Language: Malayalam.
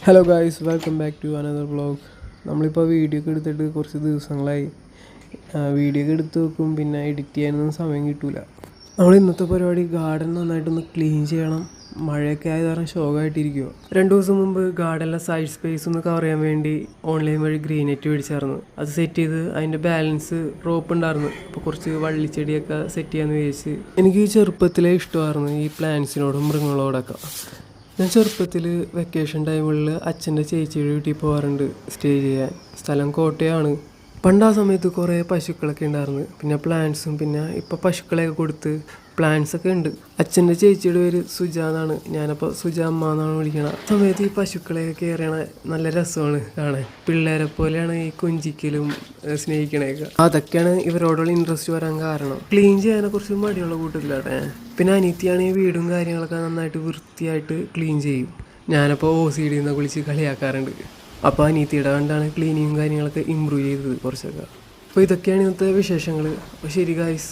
Hello guys, welcome back to another vlog. നമ്മളിപ്പോൾ വീഡിയോ ഒക്കെ എടുത്തിട്ട് കുറച്ച് ദിവസങ്ങളായി. വീഡിയോ ഒക്കെ എടുത്ത് വെക്കും, പിന്നെ എഡിറ്റ് ചെയ്യാനൊന്നും സമയം കിട്ടില്ല. നമ്മൾ ഇന്നത്തെ പരിപാടി ഗാർഡൻ നന്നായിട്ടൊന്ന് ക്ലീൻ ചെയ്യണം. മഴയൊക്കെ ആയ കാരണം ശോകമായിട്ടിരിക്കുമോ. 2 ദിവസം മുമ്പ് ഗാർഡനിലെ സൈഡ് സ്പേസ് ഒന്ന് കവർ ചെയ്യാൻ വേണ്ടി ഓൺലൈൻ വഴി ഗ്രീൻ നെറ്റ് മേടിച്ചായിരുന്നു. അത് സെറ്റ് ചെയ്ത് അതിൻ്റെ ബാലൻസ് റോപ്പ് ഉണ്ടായിരുന്നു. അപ്പോൾ കുറച്ച് വള്ളിച്ചെടിയൊക്കെ സെറ്റ് ചെയ്യാമെന്ന് വിചാരിച്ച്. എനിക്ക് ചെറുപ്പത്തിലേ ഇഷ്ടമായിരുന്നു ഈ പ്ലാന്റ്സിനോടും മൃഗങ്ങളോടൊക്കെ. ഞാൻ ചെറുപ്പത്തിൽ വെക്കേഷൻ ടൈമുകളിൽ അച്ഛൻ്റെ ചേച്ചിയുടെ വീട്ടിൽ പോകാറുണ്ട് സ്റ്റേ ചെയ്യാൻ. സ്ഥലം കോട്ടയാണ്. പണ്ട് ആ സമയത്ത് കുറേ പശുക്കളൊക്കെ ഉണ്ടായിരുന്നു. പിന്നെ പ്ലാന്റ്സും, പിന്നെ ഇപ്പോൾ പശുക്കളെയൊക്കെ കൊടുത്ത് പ്ലാന്റ്സൊക്കെ ഉണ്ട്. അച്ഛൻ്റെ ചേച്ചിയുടെ പേര് സുജ എന്നാണ്. ഞാനപ്പോൾ സുജ അമ്മ എന്നാണ് വിളിക്കണത്. ആ സമയത്ത് ഈ പശുക്കളെയൊക്കെ ഏറിയണ നല്ല രസമാണ് കാണാൻ. പിള്ളേരെ പോലെയാണ് ഈ കൊഞ്ചിക്കലും സ്നേഹിക്കണേക്കെ. അതൊക്കെയാണ് ഇവരോടുള്ള ഇൻട്രസ്റ്റ് വരാൻ കാരണം. ക്ലീൻ ചെയ്യാനെ കുറിച്ച് മടിയുള്ള കൂട്ടത്തിലാട്ടെ. പിന്നെ അനിയത്തിയാണ് ഈ വീടും കാര്യങ്ങളൊക്കെ നന്നായിട്ട് വൃത്തിയായിട്ട് ക്ലീൻ ചെയ്യും. ഞാനപ്പോൾ OCD എന്നൊക്കെ വിളിച്ച് കളിയാക്കാറുണ്ട്. അപ്പോൾ അനിയത്തിയുടെ കണ്ടാണ് ക്ലീനിങ്ങും കാര്യങ്ങളൊക്കെ ഇമ്പ്രൂവ് ചെയ്തത് കുറച്ചൊക്കെ. അപ്പോൾ ഇതൊക്കെയാണ് ഇന്നത്തെ വിശേഷങ്ങൾ. അപ്പോൾ ശരി ഗായ്സ്.